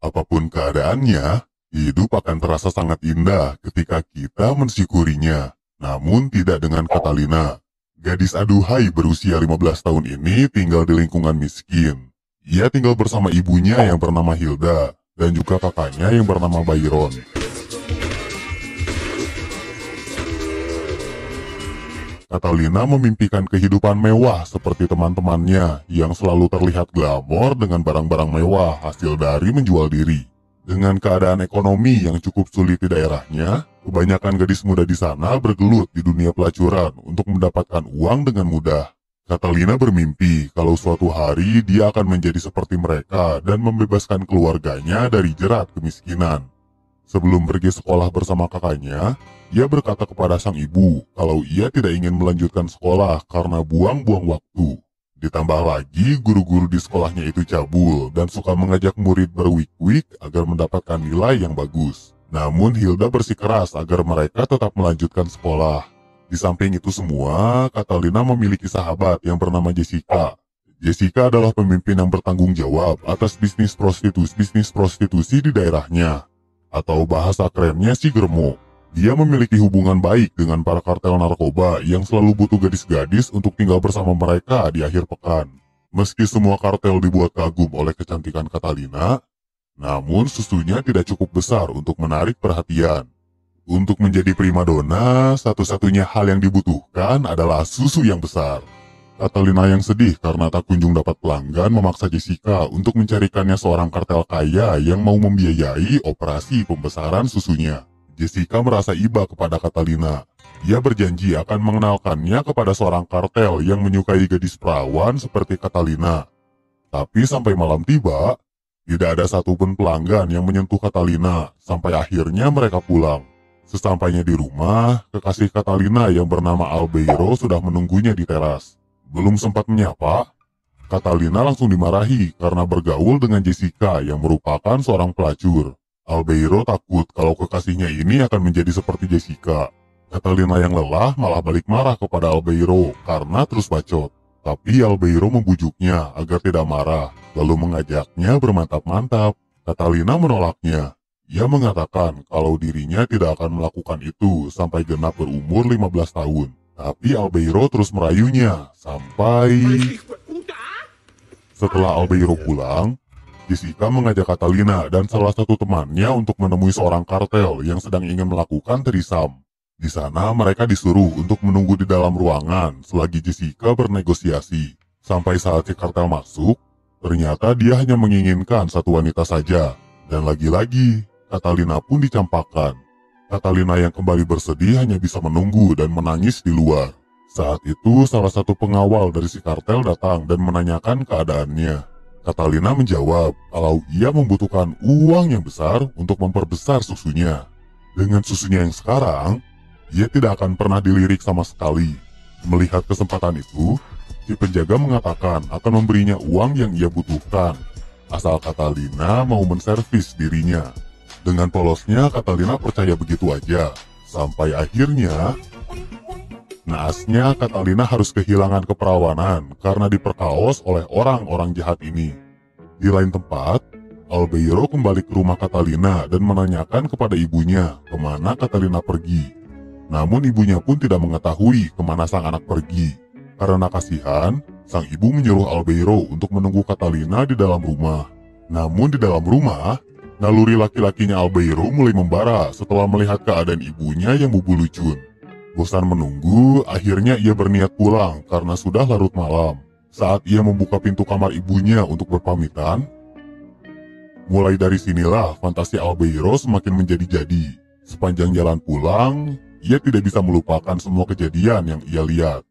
Apapun keadaannya, hidup akan terasa sangat indah ketika kita mensyukurinya. Namun tidak dengan Catalina. Gadis aduhai berusia 15 tahun ini tinggal di lingkungan miskin. Ia tinggal bersama ibunya yang bernama Hilda dan juga kakaknya yang bernama Byron. Catalina memimpikan kehidupan mewah seperti teman-temannya yang selalu terlihat glamor dengan barang-barang mewah hasil dari menjual diri. Dengan keadaan ekonomi yang cukup sulit di daerahnya, kebanyakan gadis muda di sana bergelut di dunia pelacuran untuk mendapatkan uang dengan mudah. Catalina bermimpi kalau suatu hari dia akan menjadi seperti mereka dan membebaskan keluarganya dari jerat kemiskinan. Sebelum pergi sekolah bersama kakaknya, ia berkata kepada sang ibu kalau ia tidak ingin melanjutkan sekolah karena buang-buang waktu. Ditambah lagi, guru-guru di sekolahnya itu cabul dan suka mengajak murid berwik-wik agar mendapatkan nilai yang bagus. Namun Hilda bersikeras agar mereka tetap melanjutkan sekolah. Di samping itu semua, Catalina memiliki sahabat yang bernama Jessica. Jessica adalah pemimpin yang bertanggung jawab atas bisnis prostitusi di daerahnya. Atau bahasa kerennya si Germo. Dia memiliki hubungan baik dengan para kartel narkoba yang selalu butuh gadis-gadis untuk tinggal bersama mereka di akhir pekan. Meski semua kartel dibuat kagum oleh kecantikan Catalina, namun susunya tidak cukup besar untuk menarik perhatian. Untuk menjadi primadona, satu-satunya hal yang dibutuhkan adalah susu yang besar. Catalina yang sedih karena tak kunjung dapat pelanggan memaksa Jessica untuk mencarikannya seorang kartel kaya yang mau membiayai operasi pembesaran susunya. Jessica merasa iba kepada Catalina. Ia berjanji akan mengenalkannya kepada seorang kartel yang menyukai gadis perawan seperti Catalina. Tapi sampai malam tiba, tidak ada satupun pelanggan yang menyentuh Catalina sampai akhirnya mereka pulang. Sesampainya di rumah, kekasih Catalina yang bernama Albeiro sudah menunggunya di teras. Belum sempat menyapa, Catalina langsung dimarahi karena bergaul dengan Jessica yang merupakan seorang pelacur. Albeiro takut kalau kekasihnya ini akan menjadi seperti Jessica. Catalina yang lelah malah balik marah kepada Albeiro karena terus bacot. Tapi Albeiro membujuknya agar tidak marah, lalu mengajaknya bermantap-mantap. Catalina menolaknya. Ia mengatakan kalau dirinya tidak akan melakukan itu sampai genap berumur 15 tahun. Tapi Albeiro terus merayunya, sampai... Setelah Albeiro pulang, Jessica mengajak Catalina dan salah satu temannya untuk menemui seorang kartel yang sedang ingin melakukan trisam. Di sana mereka disuruh untuk menunggu di dalam ruangan selagi Jessica bernegosiasi. Sampai saat si kartel masuk, ternyata dia hanya menginginkan satu wanita saja. Dan lagi-lagi, Catalina pun dicampakkan. Catalina yang kembali bersedih hanya bisa menunggu dan menangis di luar. Saat itu salah satu pengawal dari si kartel datang dan menanyakan keadaannya. Catalina menjawab kalau ia membutuhkan uang yang besar untuk memperbesar susunya. Dengan susunya yang sekarang, ia tidak akan pernah dilirik sama sekali. Melihat kesempatan itu, si penjaga mengatakan akan memberinya uang yang ia butuhkan, asal Catalina mau menservis dirinya. Dengan polosnya, Catalina percaya begitu aja. Sampai akhirnya, naasnya Catalina harus kehilangan keperawanan karena diperkaos oleh orang-orang jahat ini. Di lain tempat, Albeiro kembali ke rumah Catalina dan menanyakan kepada ibunya kemana Catalina pergi. Namun ibunya pun tidak mengetahui kemana sang anak pergi. Karena kasihan, sang ibu menyuruh Albeiro untuk menunggu Catalina di dalam rumah. Namun di dalam rumah, naluri laki-lakinya Albeiro mulai membara setelah melihat keadaan ibunya yang bubulucun. Bosan menunggu, akhirnya ia berniat pulang karena sudah larut malam. Saat ia membuka pintu kamar ibunya untuk berpamitan, mulai dari sinilah fantasi Albeiro semakin menjadi-jadi. Sepanjang jalan pulang, ia tidak bisa melupakan semua kejadian yang ia lihat.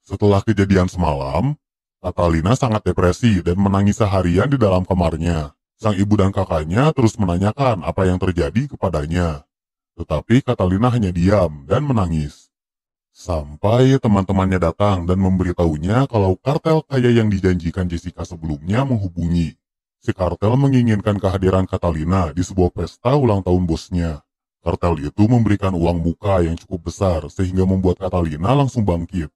Setelah kejadian semalam, Catalina sangat depresi dan menangis seharian di dalam kamarnya. Sang ibu dan kakaknya terus menanyakan apa yang terjadi kepadanya. Tetapi Catalina hanya diam dan menangis. Sampai teman-temannya datang dan memberitahunya kalau kartel kaya yang dijanjikan Jessica sebelumnya menghubungi. Si kartel menginginkan kehadiran Catalina di sebuah pesta ulang tahun bosnya. Kartel itu memberikan uang muka yang cukup besar sehingga membuat Catalina langsung bangkit.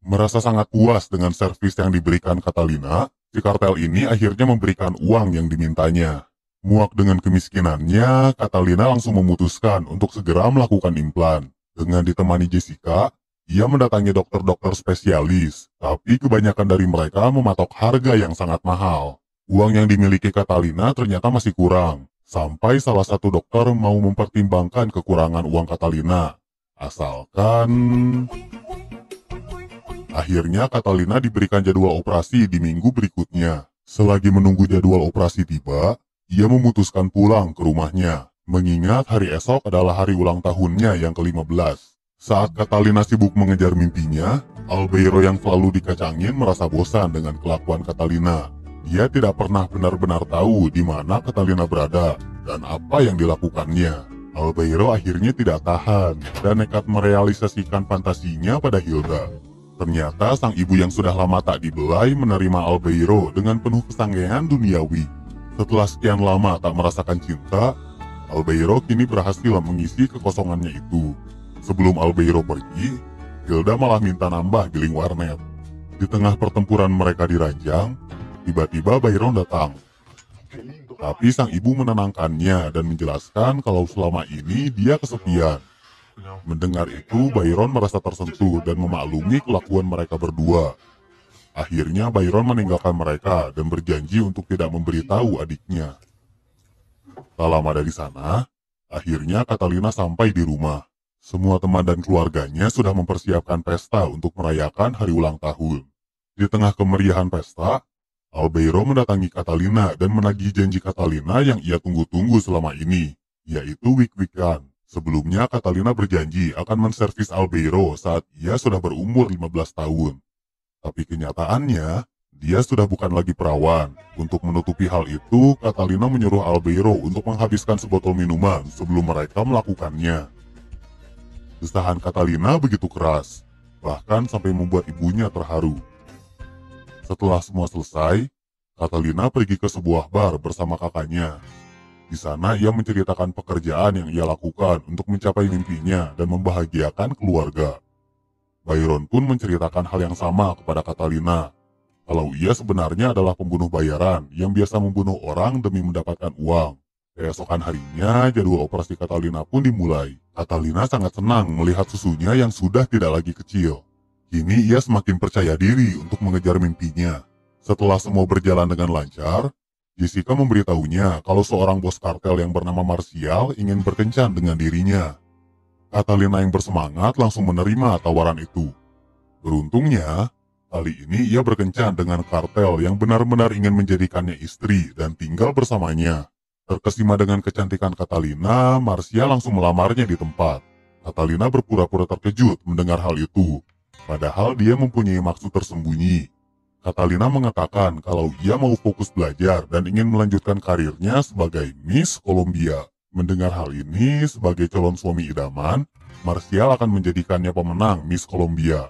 Merasa sangat puas dengan servis yang diberikan Catalina, si kartel ini akhirnya memberikan uang yang dimintanya. Muak dengan kemiskinannya, Catalina langsung memutuskan untuk segera melakukan implan. Dengan ditemani Jessica, ia mendatangi dokter-dokter spesialis, tapi kebanyakan dari mereka mematok harga yang sangat mahal. Uang yang dimiliki Catalina ternyata masih kurang, sampai salah satu dokter mau mempertimbangkan kekurangan uang Catalina. Asalkan... Akhirnya Catalina diberikan jadwal operasi di minggu berikutnya. Selagi menunggu jadwal operasi tiba, ia memutuskan pulang ke rumahnya, mengingat hari esok adalah hari ulang tahunnya yang ke-15. Saat Catalina sibuk mengejar mimpinya, Albeiro yang selalu dikacangin merasa bosan dengan kelakuan Catalina. Dia tidak pernah benar-benar tahu di mana Catalina berada dan apa yang dilakukannya. Albeiro akhirnya tidak tahan dan nekat merealisasikan fantasinya pada Hilda. Ternyata sang ibu yang sudah lama tak dibelai menerima Albeiro dengan penuh kesanggehan duniawi. Setelah sekian lama tak merasakan cinta, Albeiro kini berhasil mengisi kekosongannya itu. Sebelum Albeiro pergi, Hilda malah minta nambah giling warnet. Di tengah pertempuran mereka di ranjang, tiba-tiba Byron datang. Tapi sang ibu menenangkannya dan menjelaskan kalau selama ini dia kesepian. Mendengar itu, Byron merasa tersentuh dan memaklumi kelakuan mereka berdua. Akhirnya Byron meninggalkan mereka dan berjanji untuk tidak memberitahu adiknya. Tak lama dari sana, akhirnya Catalina sampai di rumah. Semua teman dan keluarganya sudah mempersiapkan pesta untuk merayakan hari ulang tahun. Di tengah kemeriahan pesta, Albeiro mendatangi Catalina dan menagih janji Catalina yang ia tunggu-tunggu selama ini, yaitu wik-wikan. Sebelumnya Catalina berjanji akan menservis Albeiro saat ia sudah berumur 15 tahun. Tapi kenyataannya, dia sudah bukan lagi perawan. Untuk menutupi hal itu, Catalina menyuruh Albeiro untuk menghabiskan sebotol minuman sebelum mereka melakukannya. Desahan Catalina begitu keras, bahkan sampai membuat ibunya terharu. Setelah semua selesai, Catalina pergi ke sebuah bar bersama kakaknya. Di sana ia menceritakan pekerjaan yang ia lakukan untuk mencapai mimpinya dan membahagiakan keluarga. Byron pun menceritakan hal yang sama kepada Catalina, kalau ia sebenarnya adalah pembunuh bayaran yang biasa membunuh orang demi mendapatkan uang. Keesokan harinya, jadwal operasi Catalina pun dimulai. Catalina sangat senang melihat susunya yang sudah tidak lagi kecil. Kini ia semakin percaya diri untuk mengejar mimpinya. Setelah semua berjalan dengan lancar, Jessica memberitahunya kalau seorang bos kartel yang bernama Martial ingin berkencan dengan dirinya. Catalina yang bersemangat langsung menerima tawaran itu. Beruntungnya, kali ini ia berkencan dengan kartel yang benar-benar ingin menjadikannya istri dan tinggal bersamanya. Terkesima dengan kecantikan Catalina, Martial langsung melamarnya di tempat. Catalina berpura-pura terkejut mendengar hal itu, padahal dia mempunyai maksud tersembunyi. Catalina mengatakan kalau ia mau fokus belajar dan ingin melanjutkan karirnya sebagai Miss Colombia. Mendengar hal ini, sebagai calon suami idaman, Martial akan menjadikannya pemenang Miss Colombia.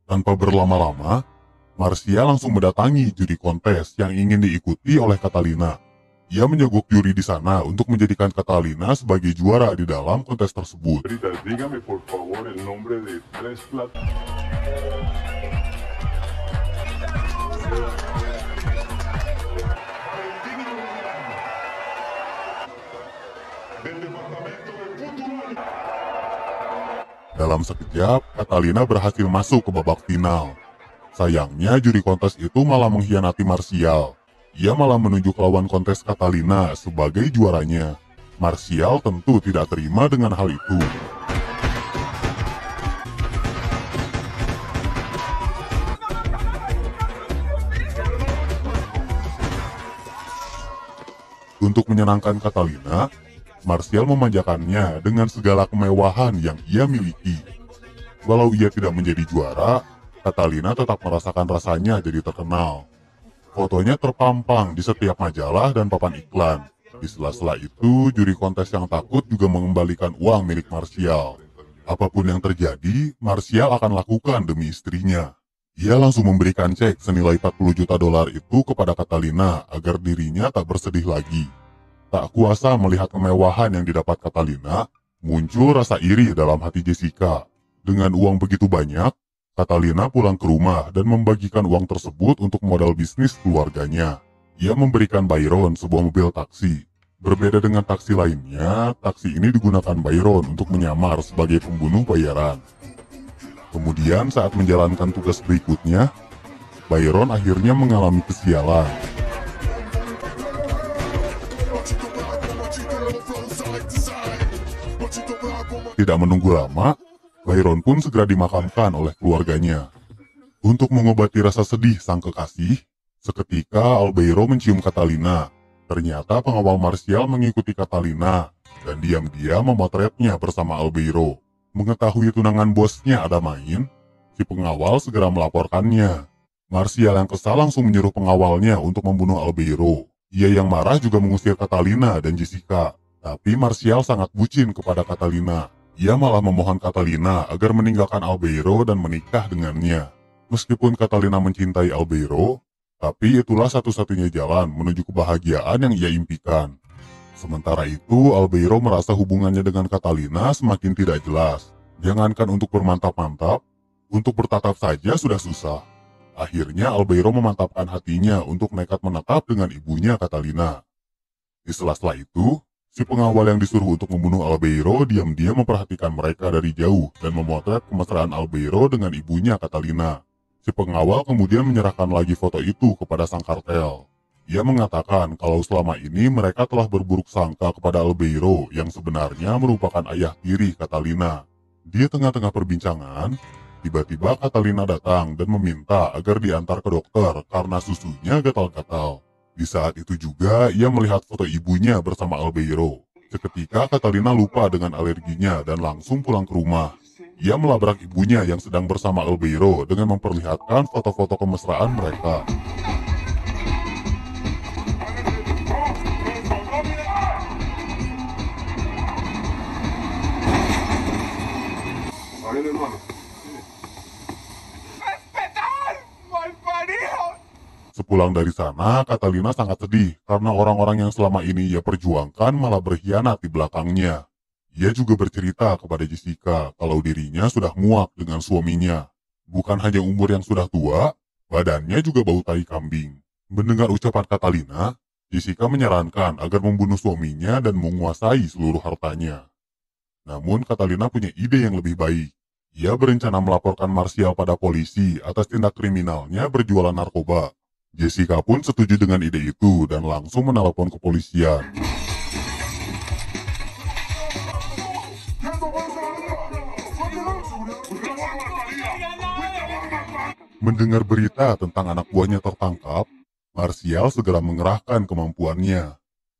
Tanpa berlama-lama, Martial langsung mendatangi juri kontes yang ingin diikuti oleh Catalina. Ia menyogok juri di sana untuk menjadikan Catalina sebagai juara di dalam kontes tersebut. Dígame por favor el nombre de tres platos. Dalam sekejap, Catalina berhasil masuk ke babak final. Sayangnya juri kontes itu malah mengkhianati Martial. Ia malah menunjuk lawan kontes Catalina sebagai juaranya. Martial tentu tidak terima dengan hal itu. Untuk menyenangkan Catalina, Martial memanjakannya dengan segala kemewahan yang ia miliki. Walau ia tidak menjadi juara, Catalina tetap merasakan rasanya jadi terkenal. Fotonya terpampang di setiap majalah dan papan iklan. Di sela-sela itu, juri kontes yang takut juga mengembalikan uang milik Martial. Apapun yang terjadi, Martial akan lakukan demi istrinya. Ia langsung memberikan cek senilai 40 juta dolar itu kepada Catalina agar dirinya tak bersedih lagi. Tak kuasa melihat kemewahan yang didapat Catalina, muncul rasa iri dalam hati Jessica. Dengan uang begitu banyak, Catalina pulang ke rumah dan membagikan uang tersebut untuk modal bisnis keluarganya. Ia memberikan Byron sebuah mobil taksi. Berbeda dengan taksi lainnya, taksi ini digunakan Byron untuk menyamar sebagai pembunuh bayaran. Kemudian saat menjalankan tugas berikutnya, Byron akhirnya mengalami kesialan. Tidak menunggu lama, Byron pun segera dimakamkan oleh keluarganya. Untuk mengobati rasa sedih sang kekasih, seketika Albeiro mencium Catalina. Ternyata pengawal Martial mengikuti Catalina dan diam-diam memotretnya bersama Albeiro. Mengetahui tunangan bosnya ada main, si pengawal segera melaporkannya. Martial yang kesal langsung menyuruh pengawalnya untuk membunuh Albeiro. Ia yang marah juga mengusir Catalina dan Jessica. Tapi Martial sangat bucin kepada Catalina. Ia malah memohon Catalina agar meninggalkan Albeiro dan menikah dengannya. Meskipun Catalina mencintai Albeiro, tapi itulah satu-satunya jalan menuju kebahagiaan yang ia impikan. Sementara itu, Albeiro merasa hubungannya dengan Catalina semakin tidak jelas. Jangankan untuk bermantap-mantap, untuk bertatap saja sudah susah. Akhirnya Albeiro memantapkan hatinya untuk nekat menetap dengan ibunya Catalina. Di sela-sela itu, si pengawal yang disuruh untuk membunuh Albeiro diam-diam memperhatikan mereka dari jauh dan memotret kemesraan Albeiro dengan ibunya Catalina. Si pengawal kemudian menyerahkan lagi foto itu kepada sang kartel. Ia mengatakan kalau selama ini mereka telah berburuk sangka kepada Albeiro yang sebenarnya merupakan ayah tiri Catalina. Di tengah-tengah perbincangan, tiba-tiba Catalina datang dan meminta agar diantar ke dokter karena susunya gatal-gatal. Di saat itu juga ia melihat foto ibunya bersama Albeiro. Seketika Catalina lupa dengan alerginya dan langsung pulang ke rumah. Ia melabrak ibunya yang sedang bersama Albeiro dengan memperlihatkan foto-foto kemesraan mereka. Sepulang dari sana, Catalina sangat sedih karena orang-orang yang selama ini ia perjuangkan malah berkhianat di belakangnya. Ia juga bercerita kepada Jessica kalau dirinya sudah muak dengan suaminya. Bukan hanya umur yang sudah tua, badannya juga bau tai kambing. Mendengar ucapan Catalina, Jessica menyarankan agar membunuh suaminya dan menguasai seluruh hartanya. Namun Catalina punya ide yang lebih baik. Ia berencana melaporkan Martial pada polisi atas tindak kriminalnya berjualan narkoba. Jessica pun setuju dengan ide itu dan langsung menelepon kepolisian. Mendengar berita tentang anak buahnya tertangkap, Martial segera mengerahkan kemampuannya.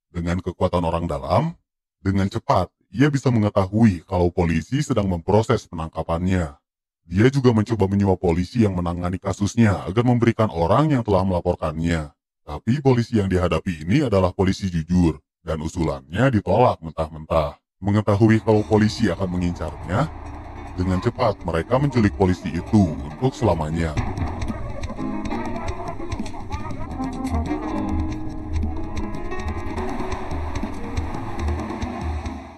Dengan kekuatan orang dalam, dengan cepat ia bisa mengetahui kalau polisi sedang memproses penangkapannya. Dia juga mencoba menyuap polisi yang menangani kasusnya agar memberikan orang yang telah melaporkannya. Tapi polisi yang dihadapi ini adalah polisi jujur, dan usulannya ditolak mentah-mentah. Mengetahui kalau polisi akan mengincarnya, dengan cepat mereka menculik polisi itu untuk selamanya.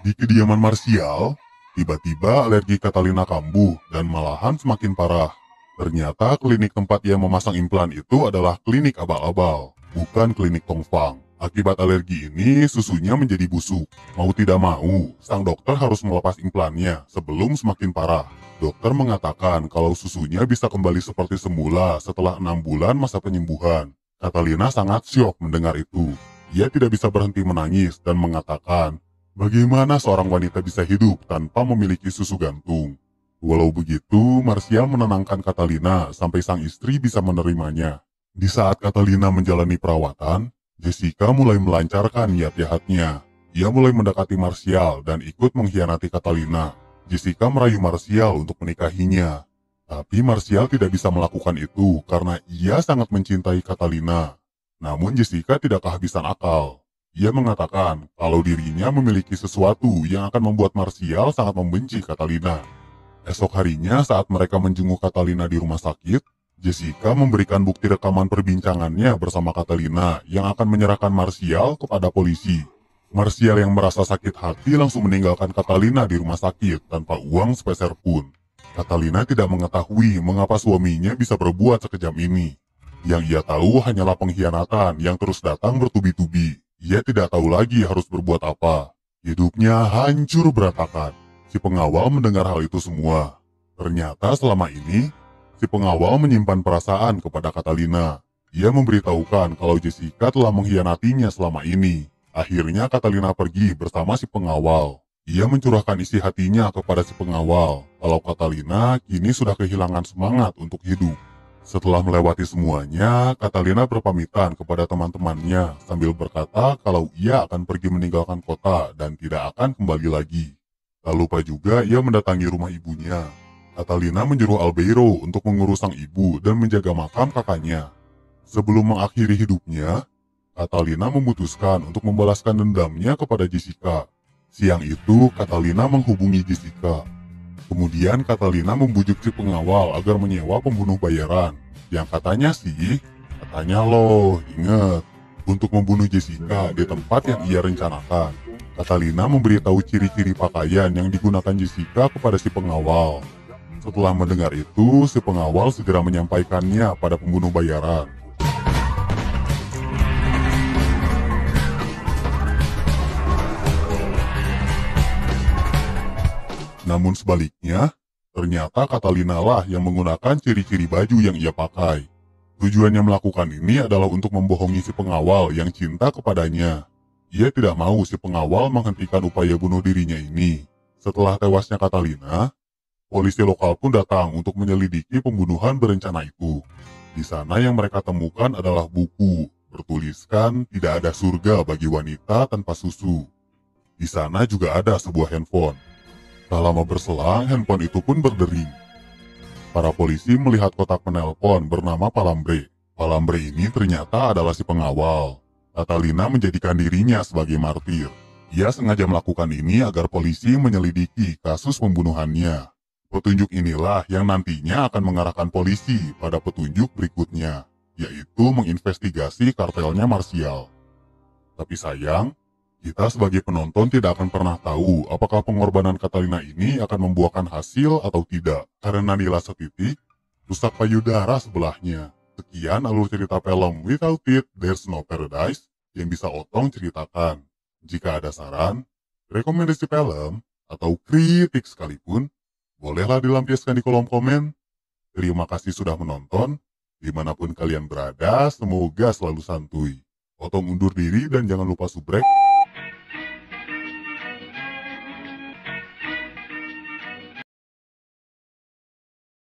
Di kediaman Martial, tiba-tiba alergi Catalina kambuh dan malahan semakin parah. Ternyata klinik tempat ia memasang implan itu adalah klinik abal-abal, bukan klinik Tongfang. Akibat alergi ini, susunya menjadi busuk. Mau tidak mau, sang dokter harus melepas implannya sebelum semakin parah. Dokter mengatakan kalau susunya bisa kembali seperti semula setelah 6 bulan masa penyembuhan. Catalina sangat syok mendengar itu. Ia tidak bisa berhenti menangis dan mengatakan, bagaimana seorang wanita bisa hidup tanpa memiliki susu gantung? Walau begitu, Martial menenangkan Catalina sampai sang istri bisa menerimanya. Di saat Catalina menjalani perawatan, Jessica mulai melancarkan niat jahatnya. Ia mulai mendekati Martial dan ikut mengkhianati Catalina. Jessica merayu Martial untuk menikahinya. Tapi Martial tidak bisa melakukan itu karena ia sangat mencintai Catalina. Namun Jessica tidak kehabisan akal. Ia mengatakan kalau dirinya memiliki sesuatu yang akan membuat Martial sangat membenci Catalina. Esok harinya saat mereka menjenguk Catalina di rumah sakit, Jessica memberikan bukti rekaman perbincangannya bersama Catalina yang akan menyerahkan Martial kepada polisi. Martial yang merasa sakit hati langsung meninggalkan Catalina di rumah sakit tanpa uang sepeser pun. Catalina tidak mengetahui mengapa suaminya bisa berbuat sekejam ini. Yang ia tahu hanyalah pengkhianatan yang terus datang bertubi-tubi. Ia tidak tahu lagi harus berbuat apa. Hidupnya hancur berantakan. Si pengawal mendengar hal itu semua. Ternyata selama ini, si pengawal menyimpan perasaan kepada Catalina. Ia memberitahukan kalau Jessica telah mengkhianatinya selama ini. Akhirnya Catalina pergi bersama si pengawal. Ia mencurahkan isi hatinya kepada si pengawal, kalau Catalina kini sudah kehilangan semangat untuk hidup. Setelah melewati semuanya, Catalina berpamitan kepada teman-temannya sambil berkata kalau ia akan pergi meninggalkan kota dan tidak akan kembali lagi. Tak lupa juga ia mendatangi rumah ibunya. Catalina menyuruh Albeiro untuk mengurus sang ibu dan menjaga makam kakaknya. Sebelum mengakhiri hidupnya, Catalina memutuskan untuk membalaskan dendamnya kepada Jessica. Siang itu, Catalina menghubungi Jessica. Kemudian Catalina membujuk si pengawal agar menyewa pembunuh bayaran. Yang katanya loh, ingat, untuk membunuh Jessica di tempat yang ia rencanakan. Catalina memberitahu ciri-ciri pakaian yang digunakan Jessica kepada si pengawal. Setelah mendengar itu, si pengawal segera menyampaikannya pada pembunuh bayaran. Namun sebaliknya, ternyata Catalina lah yang menggunakan ciri-ciri baju yang ia pakai. Tujuannya melakukan ini adalah untuk membohongi si pengawal yang cinta kepadanya. Ia tidak mau si pengawal menghentikan upaya bunuh dirinya ini. Setelah tewasnya Catalina, polisi lokal pun datang untuk menyelidiki pembunuhan berencana itu. Di sana yang mereka temukan adalah buku bertuliskan tidak ada surga bagi wanita tanpa susu. Di sana juga ada sebuah handphone. Tak lama berselang, handphone itu pun berdering. Para polisi melihat kotak penelpon bernama Palambre. Palambre ini ternyata adalah si pengawal. Catalina menjadikan dirinya sebagai martir. Ia sengaja melakukan ini agar polisi menyelidiki kasus pembunuhannya. Petunjuk inilah yang nantinya akan mengarahkan polisi pada petunjuk berikutnya, yaitu menginvestigasi kartelnya Martial. Tapi sayang, kita sebagai penonton tidak akan pernah tahu apakah pengorbanan Catalina ini akan membuahkan hasil atau tidak. Karena nilai setitik, rusak payudara sebelahnya. Sekian alur cerita film Without It, There's No Paradise yang bisa Otong ceritakan. Jika ada saran, rekomendasi film, atau kritik sekalipun, bolehlah dilampiaskan di kolom komen. Terima kasih sudah menonton. Dimanapun kalian berada, semoga selalu santuy. Otong undur diri dan jangan lupa subrek.